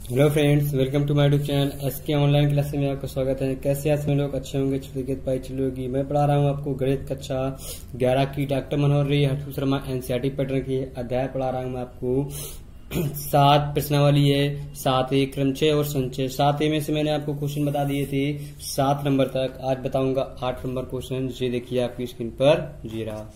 Hello friends, welcome to my YouTube channel SK online class में आपका स्वागत है। कैसे आज में लोग अच्छे होंगे, छुट्टी पाई चलोगी। मैं पढ़ा रहा हूँ आपको गणित कक्षा 11 की डॉक्टर मनोहर री हटू शर्मा एनसीईआरटी पैटर्न की अध्याय पढ़ा रहा हूँ मैं आपको 7 प्रश्नावली है। 7A क्रमचय और संचय। 7A में से मैंने आपको क्वेश्चन बता दिए थे 7 नंबर तक। आज बताऊंगा 8 नंबर क्वेश्चन। ये देखिए आपकी स्क्रीन पर जी रहा,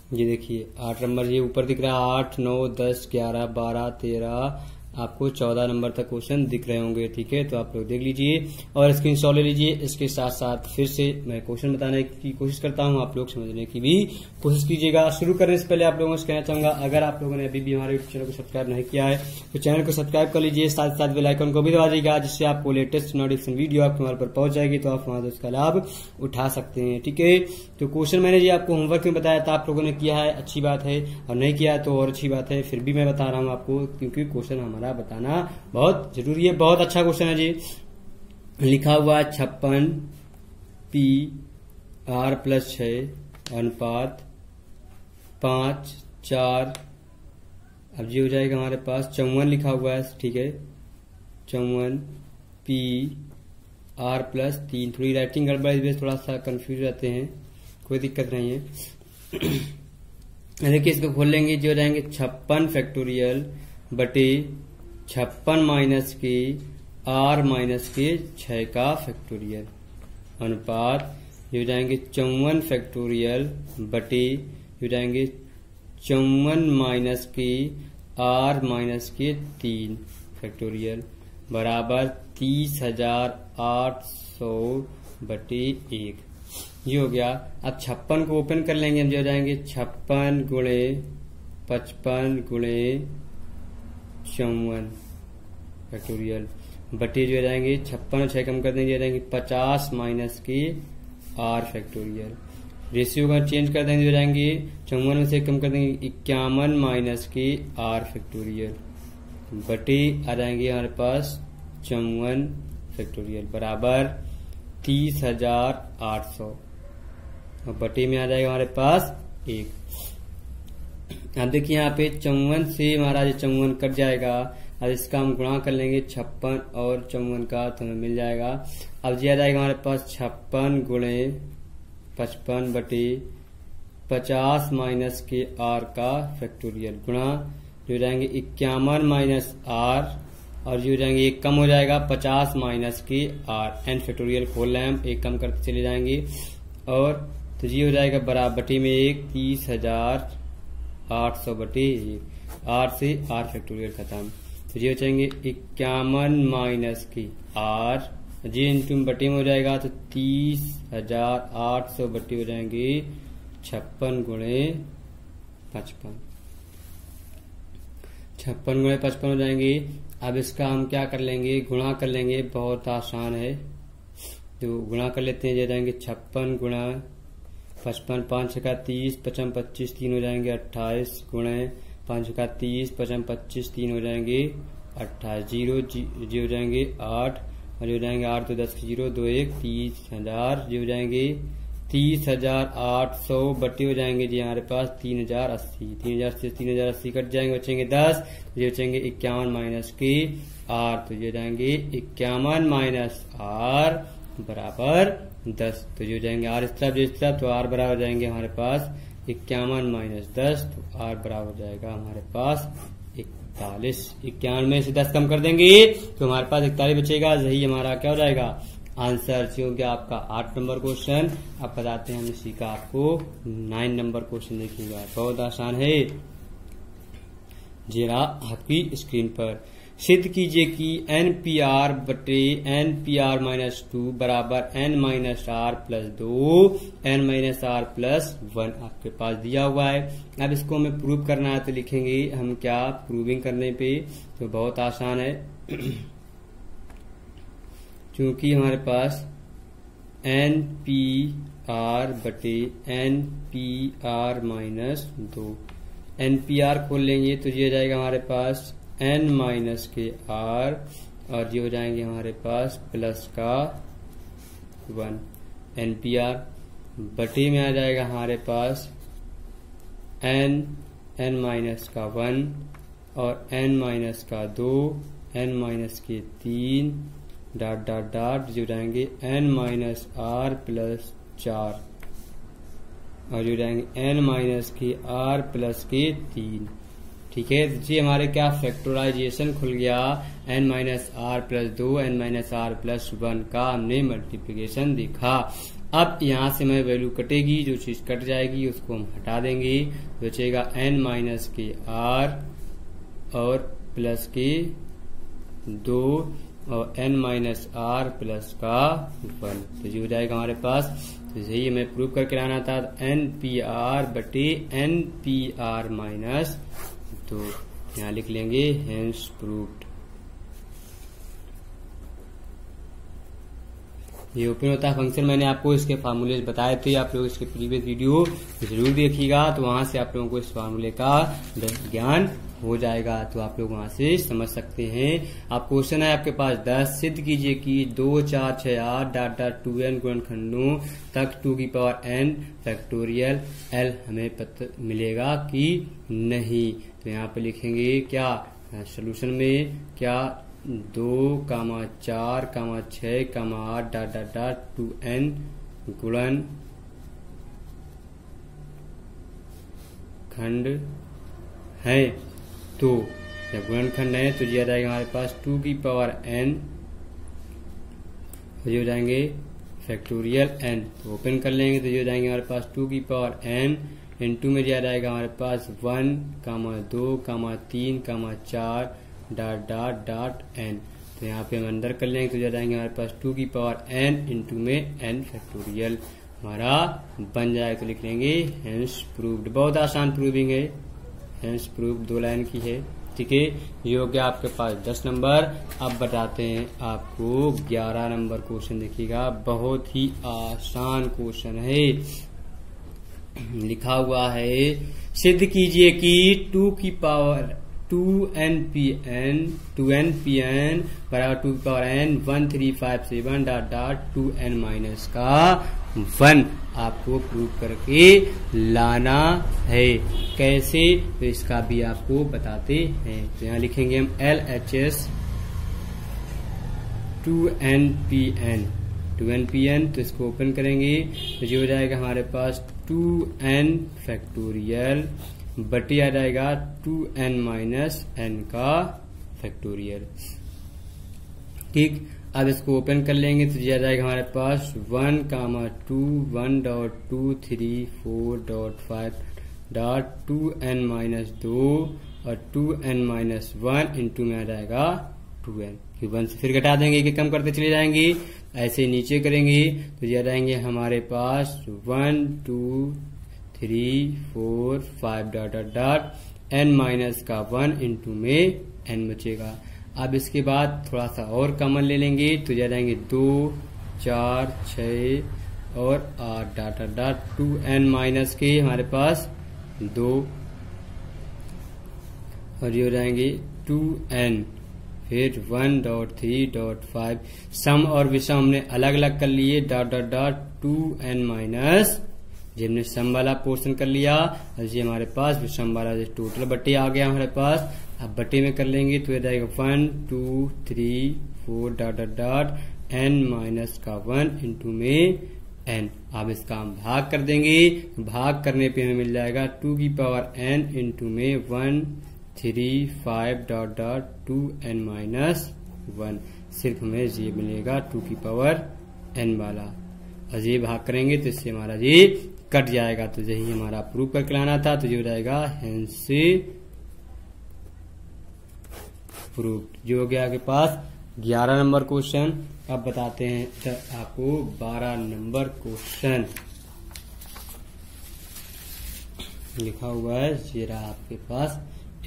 ये देखिए 8 नंबर ये ऊपर दिख रहा है। 8, 9, 10, 11, 12, 13 आपको 14 नंबर तक क्वेश्चन दिख रहे होंगे। ठीक है, तो आप लोग देख लीजिए और स्क्रीनशॉट ले लीजिए। इसके साथ साथ फिर से मैं क्वेश्चन बताने की कोशिश करता हूं, आप लोग समझने की भी कोशिश कीजिएगा। शुरू करने से पहले आप लोगों से कहना चाहूंगा, अगर आप लोगों ने अभी भी हमारे यूट्यूब चैनल को सब्सक्राइब नहीं किया है तो चैनल को सब्सक्राइब कर लीजिए। साथ साथ बेल आइकन को भी दबा दीजिएगा, जिससे आपको लेटेस्ट नोटिफिकेशन वीडियो आपके मोबाइल पर पहुंच जाएगी, तो आप वहां से उसका लाभ उठा सकते हैं। ठीक है, तो क्वेश्चन मैंने जी आपको होमवर्क में बताया था, आप लोगों ने किया है, अच्छी बात है, और नहीं किया है तो और अच्छी बात है। फिर भी मैं बता रहा हूं आपको, क्योंकि क्वेश्चन हमारा बताना बहुत जरूरी है। बहुत अच्छा क्वेश्चन है जी। लिखा हुआ 56 PR+6 अनुपात 5, 4। अब ये हो जाएगा हमारे पास 54 लिखा हुआ है। ठीक है, 54 PR+3। थोड़ी राइटिंग गड़बड़ है, थोड़ा सा कंफ्यूज रहते हैं, कोई दिक्कत नहीं है। देखिए इसको खोल लेंगे, जो हो जाएंगे 56 फैक्टोरियल बटे 56 माइनस के R माइनस के 6 का फैक्टोरियल अनुपात जो जाएंगे 54 फैक्टोरियल बटे जो जाएंगे 54 माइनस के R माइनस के 3 फैक्टोरियल बराबर 30,800 बटे 1। ये हो गया। अब 56 को ओपन कर लेंगे, हम जो जाएंगे 56 गुणे 55 गुणे 54 फैक्टोरियल बटे जो जाएंगे 56 और 6 कम कर देंगे, जाएंगे 50 माइनस के R फैक्टोरियल। रेशियो का चेंज कर देंगे, जो जाएंगे 54 में से कम कर देंगे 51 माइनस के R फैक्टोरियल बटे आ जाएंगे हमारे पास 54 फैक्टोरियल बराबर 30,800 और बटे में आ जाएगा हमारे पास 1। अब देखिए यहाँ पे 54 से हमारा जो 54 कट जाएगा। अब इसका हम गुणा कर लेंगे 56 और 54 का, तो हमें मिल जाएगा। अब ये आ जाएगा हमारे पास 56 गुणे 55 बटे 50 माइनस के R का फैक्टोरियल गुणा जो जाएंगे 51 माइनस R और जो जाएंगे एक कम हो जाएगा 50 माइनस के R एन फैक्टोरियल खोल रहे हैं हम, एक कम करते चले जाएंगे और तो ये हो जाएगा बराबर बटे में 1 30,800 बटे 1। R से R फैक्टोरियल खत्म, तो ये हो जाएंगे 51 माइनस की R जी इंटू बटे में हो जाएगा, तो 30,800 बटे हो जाएंगे 56 गुणे 55। 56 गुणे 55 हो जाएंगे। अब इसका हम क्या कर लेंगे, गुणा कर लेंगे, बहुत आसान है। तो गुणा कर लेते हैं, ये जाएंगे 56 गुणा 55 5 का 30 55 25 3 हो जाएंगे 28 गुणे 5 का 30 55 25 3 हो जाएंगे 28 जीरो जी हो जाएंगे 8 और हो जाएंगे 8 तो 10 0 2 1 30,000 जी हो जाएंगे 30,800 बटे हो जाएंगे जी हमारे पास 3,080। 3,000 से 3,080 कट जाएंगे, बचेंगे 10, ये बचेंगे 51 माइनस के R, तो ये जाएंगे 51 माइनस R बराबर 10। तो जो जाएंगे R इस तरफ तो R बराबर हो जाएंगे हमारे पास 51 माइनस 10, तो R बराबर हो जाएगा हमारे पास 41। 51 में से 10 कम कर देंगे तो हमारे पास 41 बचेगा। यही हमारा क्या हो जाएगा आंसर। हो गया आपका 8 नंबर क्वेश्चन। अब बताते हैं हम इसी का आपको 9 नंबर क्वेश्चन देखिएगा, बहुत आसान है। जरा आपकी स्क्रीन पर सिद्ध कीजिए कि NPR बटे NPR माइनस 2 बराबर N minus R plus 2 N minus R plus 1 आपके पास दिया हुआ है। अब इसको हमें प्रूव करना है, तो लिखेंगे हम क्या प्रूविंग करने पे, तो बहुत आसान है। क्योंकि हमारे पास NPR बटे NPR माइनस 2 NPR खोल लेंगे तो ये जाएगा हमारे पास N माइनस के R और ये हो जाएंगे हमारे पास प्लस का 1 NPR बटे में आ जाएगा हमारे पास N माइनस का 1 और n माइनस का 2, n माइनस के 3 डॉट डॉट डॉट जो जाएंगे n माइनस r प्लस 4 और जो जाएंगे n माइनस के r प्लस के 3। ठीक है, जी हमारे क्या फैक्टराइजेशन खुल गया, n minus r plus 2 n minus r plus 1 का हमने मल्टीप्लीकेशन देखा। अब यहाँ से हमें वैल्यू कटेगी, जो चीज कट जाएगी उसको हम हटा देंगे, बचेगा n माइनस के r और प्लस के 2 और n माइनस आर प्लस का 1, तो जो हो जाएगा हमारे पास, तो यही हमें प्रूव करके लाना था, एन पी आर बटे एन पी आर माइनस 2, यहाँ लिख लेंगे हेंस प्रूव्ड। ये ओपन होता है फंक्शन, मैंने आपको इसके फार्मूले बताए थे, आप लोग इसके प्रीवियस वीडियो जरूर देखिएगा, तो वहां से आप लोगों को इस फार्मूले का ज्ञान हो जाएगा, तो आप लोग वहां से समझ सकते हैं। आप क्वेश्चन है आपके पास 10, सिद्ध कीजिए कि 2, 4, 6, 8 डॉट डॉट 2n गुणनखंडों तक 2 की पावर n फैक्टोरियल l हमें पता मिलेगा कि नहीं। तो यहाँ पे लिखेंगे क्या सोल्यूशन में, क्या 2, 4, 6, 8 डॉट डॉट डॉट 2n गुणन खंड है, तो जब गुणनखंड है तो ये आ जाएगा हमारे पास 2 की पावर n, ये हो जाएंगे फैक्टोरियल n, तो ओपन कर लेंगे तो ये हो जाएंगे हमारे पास 2 की पावर n इंटू में दिया जाएगा हमारे पास 1, 2, 3, 4 डॉट डॉट डॉट n, तो यहाँ पे हम अंदर कर लेंगे तो जा जाएंगे हमारे पास 2 की पावर n इंटू में n फैक्टोरियल हमारा बन जाएगा, तो लिख लेंगे हेंस प्रूव्ड। बहुत आसान प्रूविंग है, हेंस प्रूव्ड 2 लाइन की है। ठीक है, ये हो गया आपके पास 10 नंबर। अब बताते हैं आपको 11 नंबर क्वेश्चन, देखिएगा बहुत ही आसान क्वेश्चन है। लिखा हुआ है, सिद्ध कीजिए कि 2 की पावर 2npn बराबर 2 की power n 1357 dot dot 2n minus का 1 आपको प्रूव करके लाना है। कैसे, तो इसका भी आपको बताते हैं। तो यहाँ लिखेंगे हम LHS 2npn, तो इसको ओपन करेंगे तो ये हो जाएगा हमारे पास 2n फैक्टोरियल बटी आ जाएगा 2n माइनस n का फैक्टोरियल। ठीक, अब इसको ओपन कर लेंगे तो ये आ जाएगा हमारे पास 1, 2, 1.234.5 डॉट 2n माइनस 2 और 2n माइनस 1 इंटू में आ जाएगा 2n, 1 से फिर घटा देंगे कि कम करते चले जाएंगे, ऐसे नीचे करेंगे तो ये आ जाएंगे हमारे पास 1, 2, 3, 4, 5 dot dot dot n minus का 1 इंटू में n बचेगा। अब इसके बाद थोड़ा सा और कॉमन ले लेंगे तो जा जाएंगे 2, 4, 6 और 8 dot dot dot 2n minus के हमारे पास 2 और ये हो जाएंगे 2n, फिर 1.3.5 सम और विषम हमने अलग अलग कर लिए dot dot dot 2n minus, जी हमने सम वाला पोर्शन कर लिया और ये हमारे पास विषम वाला टोटल बटे आ गया हमारे पास। अब बटे में कर लेंगे तो ये जाएगा 1, 2, 3, 4 dot dot dot n minus का 1 इंटू में n। अब इसका हम भाग कर देंगे, भाग करने पे हमें मिल जाएगा 2 की पावर n इंटू में 1, 3, 5 डॉट डॉट 2n माइनस 1, सिर्फ हमें ये मिलेगा 2 की पावर n वाला, और ये भाग करेंगे तो इससे हमारा ये कट जाएगा, तो यही हमारा प्रूव करके लाना था, तो ये हो जाएगा हेंस प्रूव्ड। जो हो गया आपके पास 11 नंबर क्वेश्चन। अब बताते हैं आपको 12 नंबर क्वेश्चन। लिखा हुआ है ये रहा आपके पास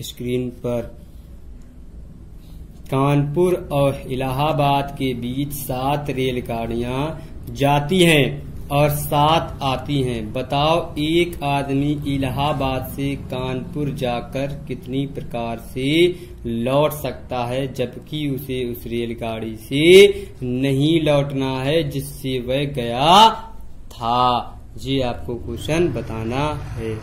स्क्रीन पर, कानपुर और इलाहाबाद के बीच 7 रेलगाड़ियां जाती हैं और 7 आती हैं। बताओ एक आदमी इलाहाबाद से कानपुर जाकर कितनी प्रकार से लौट सकता है, जबकि उसे उस रेलगाड़ी से नहीं लौटना है जिससे वह गया था। जी आपको क्वेश्चन बताना है।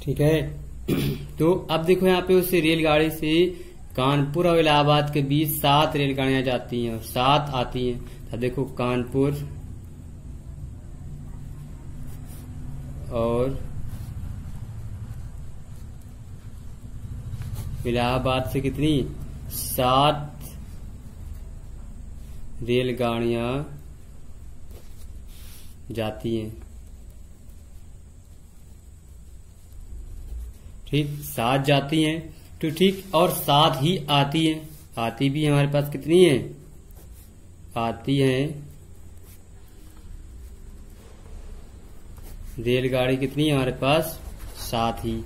ठीक है, तो अब देखो यहाँ पे उससे रेलगाड़ी से कानपुर और इलाहाबाद के बीच 7 रेलगाड़ियां जाती हैं और 7 आती हैं। तो देखो कानपुर और इलाहाबाद से कितनी 7 रेलगाड़ियां जाती हैं। ठीक 7 जाती हैं तो ठीक, और 7 ही आती हैं। आती भी हमारे पास कितनी है, आती हैं रेलगाड़ी कितनी है हमारे पास 7 ही।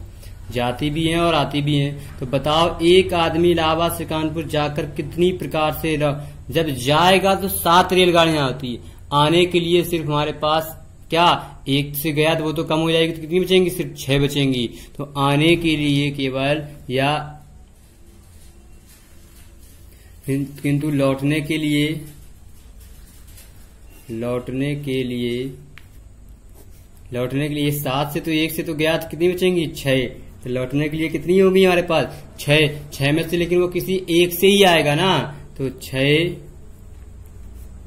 जाती भी हैं और आती भी हैं। तो बताओ एक आदमी इलाहाबाद से कानपुर जाकर कितनी प्रकार से जब जाएगा तो 7 रेलगाड़ियां आती है। आने के लिए सिर्फ हमारे पास क्या, एक से गया तो वो तो कम हो जाएगी, तो कितनी बचेंगी, सिर्फ 6 बचेंगी। तो आने के लिए केवल या किंतु लौटने के लिए 7 से तो 1 से तो गया तो कितनी बचेंगी 6। तो लौटने के लिए कितनी होगी हमारे पास 6 में से, लेकिन वो किसी एक से ही आएगा ना, तो 6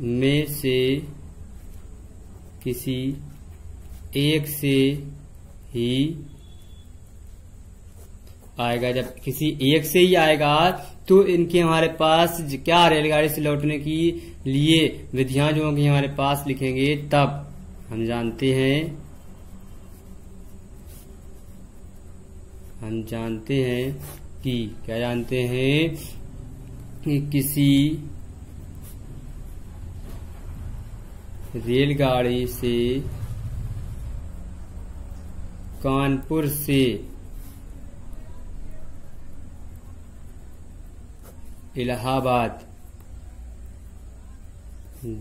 में से किसी एक से ही आएगा। जब किसी एक से ही आएगा तो इनके हमारे पास क्या, रेलगाड़ी से लौटने की लिए विधियां जो होंगी हमारे पास लिखेंगे। तब हम जानते हैं कि क्या जानते हैं कि किसी रेलगाड़ी से कानपुर से इलाहाबाद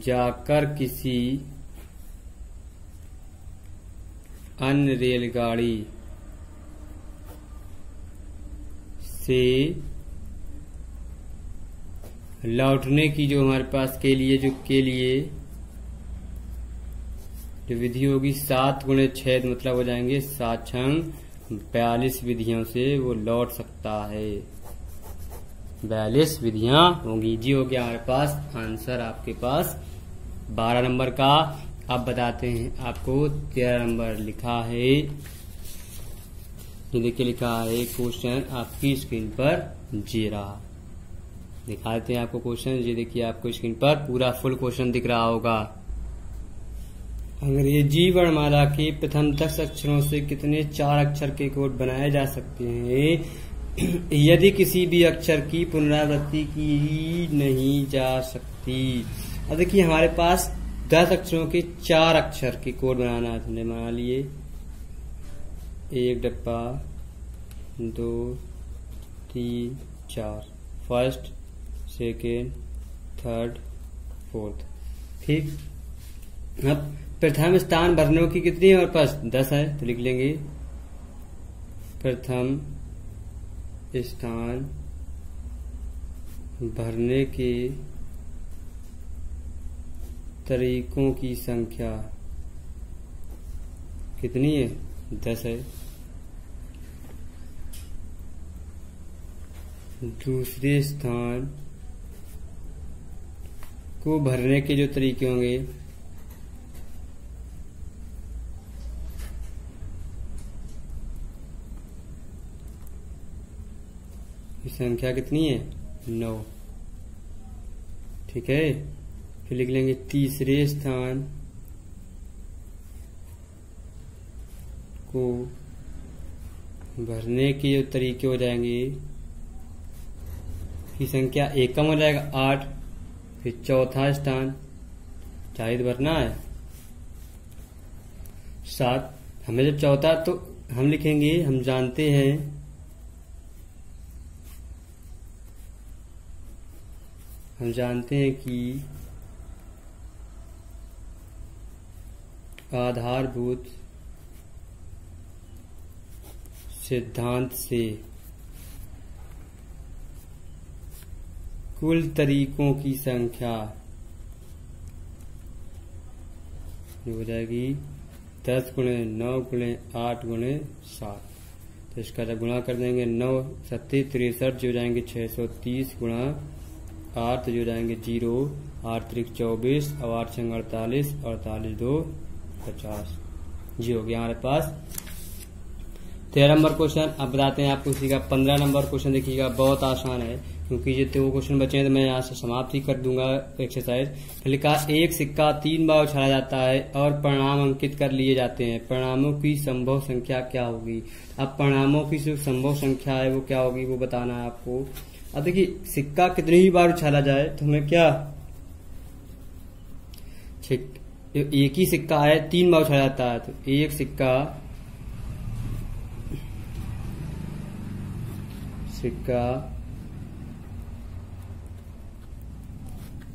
जाकर किसी अन्य रेलगाड़ी से लौटने की जो हमारे पास के लिए जो विधि होगी 7 गुणे 6 मतलब हो जाएंगे 7 छंग 42 विधियों से वो लौट सकता है। 42 विधियां होंगी जी। हो गया हमारे पास आंसर आपके पास 12 नंबर का। अब बताते हैं आपको 13 नंबर लिखा है। ये देखिए लिखा है क्वेश्चन आपकी स्क्रीन पर जी रहा, दिखा देते हैं आपको क्वेश्चन। ये देखिए आपको स्क्रीन पर पूरा फुल क्वेश्चन दिख रहा होगा। अंग्रेजी वर्णमाला के प्रथम 10 अक्षरों से कितने 4 अक्षर के कोड बनाए जा सकते हैं यदि किसी भी अक्षर की पुनरावृत्ति की नहीं जा सकती। अब देखिए हमारे पास 10 अक्षरों के 4 अक्षर के कोड बनाना है। हमने बना लिए 1 डब्बा 2 3 4, फर्स्ट सेकेंड थर्ड फोर्थ। ठीक, अब प्रथम स्थान भरने की कितनी है हमारे पास 10 है, तो लिख लेंगे प्रथम स्थान भरने के तरीकों की संख्या कितनी है 10 है। दूसरे स्थान को भरने के जो तरीके होंगे संख्या कितनी है 9। ठीक है, फिर लिख लेंगे तीसरे स्थान को भरने के जो तरीके हो जाएंगे की संख्या 1 कम हो जाएगा 8। फिर चौथा स्थान चाहिए भरना है 7। हमें जब चौथा तो हम लिखेंगे, हम जानते हैं कि आधारभूत सिद्धांत से कुल तरीकों की संख्या जो हो जाएगी 10 गुणे 9 गुणे 8 गुणे 7। तो इसका जब गुणा कर देंगे 9 सत्ती 63 जो जाएंगे 630 गुणा 8 जो जाएंगे 0 8 त्रिक 24 और 8 छंग 48 48 2 50 जी हो गया हमारे पास 13 नंबर क्वेश्चन। अब बताते हैं आपको इसी का 15 नंबर क्वेश्चन। देखिएगा बहुत आसान है क्योंकि ये 2 क्वेश्चन बचे हैं तो मैं यहाँ से समाप्त ही कर दूंगा एक्सरसाइज। लिखा एक सिक्का 3 बार उछाला जाता है और परिणाम अंकित कर लिए जाते हैं, परिणामों की संभव संख्या क्या होगी। अब परिणामों की जो संभव संख्या है वो क्या होगी वो बताना है आपको। अब देखिए सिक्का कितनी ही बार उछाला जाए तो हमें क्या एक ही सिक्का है 3 बार उछाला जाता है तो एक सिक्का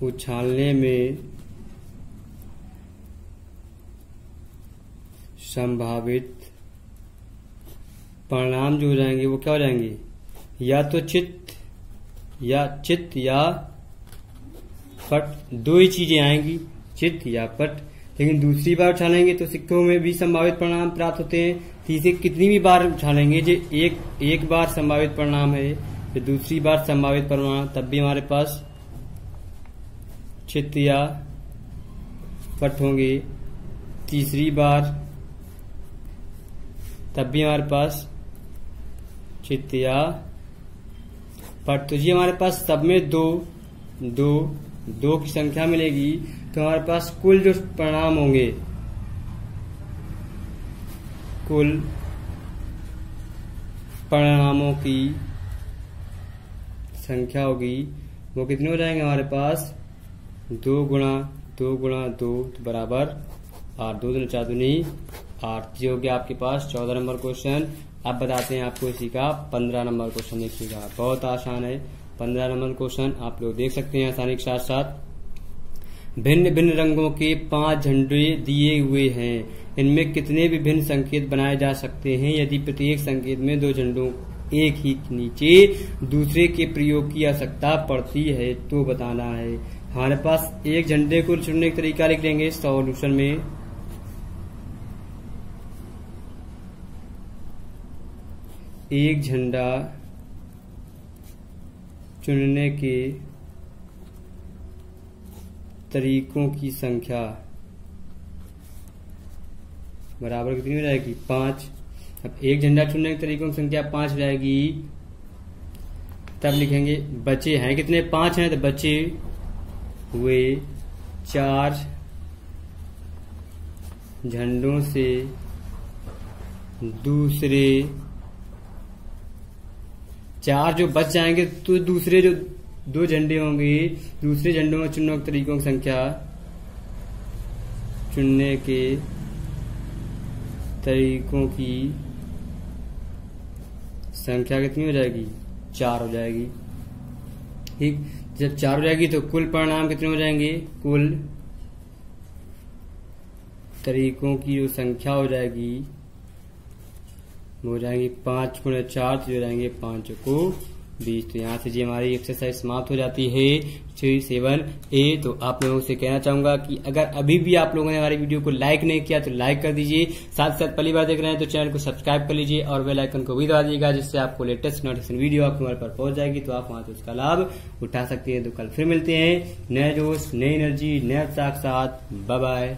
उछालने में संभावित परिणाम जो हो जाएंगे वो क्या हो जाएंगे, या तो चित्त या पट, 2 ही चीजें आएंगी, चित्त या पट। लेकिन दूसरी बार उछालेंगे तो सिक्कों में भी संभावित परिणाम प्राप्त होते हैं। तीसरी कितनी भी बार उछालेंगे जो एक बार संभावित परिणाम है फिर दूसरी बार संभावित परिणाम, तब भी हमारे पास चित्त या पट होंगे। तीसरी बार तब भी हमारे पास चित्त या पट। तो जी हमारे पास सब में दो की संख्या मिलेगी तो हमारे पास कुल जो परिणाम होंगे, कुल परिणामों की संख्या होगी वो कितने हो जाएंगे हमारे पास 2 गुणा 2 तो बराबर 8, 2 दूनी 4 दूनी 8। ये हो गया आपके पास 14 नंबर क्वेश्चन। अब बताते हैं आपको इसी का 15 नंबर क्वेश्चन। देखिएगा बहुत आसान है 15 नंबर क्वेश्चन, आप लोग देख सकते हैं आसानी के साथ साथ। भिन्न भिन्न रंगों के 5 झंडे दिए हुए हैं, इनमें कितने विभिन्न संकेत बनाए जा सकते हैं यदि प्रत्येक संकेत में 2 झंडों एक ही नीचे दूसरे के प्रयोग की आवश्यकता पड़ती है तो बताना है। हमारे पास एक झंडे को चुनने का तरीका लिख लेंगे सॉल्यूशन में। एक झंडा चुनने के तरीकों की संख्या बराबर कितनी हो जाएगी 5। अब एक झंडा चुनने के तरीकों की संख्या 5 हो जाएगी, तब लिखेंगे बचे हैं कितने 5 हैं तो बचे हुए 4 झंडों से दूसरे 4 जो बच जाएंगे तो दूसरे जो 2 झंडे होंगे दूसरे झंडों में चुनने के तरीकों की संख्या, चुनने के तरीकों की संख्या कितनी हो जाएगी 4 हो जाएगी। ठीक, जब 4 हो जाएगी तो कुल परिणाम कितने हो जाएंगे, कुल तरीकों की जो संख्या हो जाएगी वो हो जाएंगी 5 गुणे 4 तो हो जाएंगे 5 को 20। तो यहाँ से जी हमारी एक्सरसाइज समाप्त हो जाती है 7A। तो आप लोगों से कहना चाहूंगा कि अगर अभी भी आप लोगों ने हमारी वीडियो को लाइक नहीं किया तो लाइक कर दीजिए, साथ साथ पहली बार देख रहे हैं तो चैनल को सब्सक्राइब कर लीजिए और बेल आइकन को भी दबा दीजिएगा, जिससे आपको लेटेस्ट नोटिफिकेशन वीडियो आपके मोबाइल पर पहुंच जाएगी तो आप वहां से उसका लाभ उठा सकते हैं। तो कल फिर मिलते हैं नए जोश नई एनर्जी नए उत्साह के साथ। Bye bye.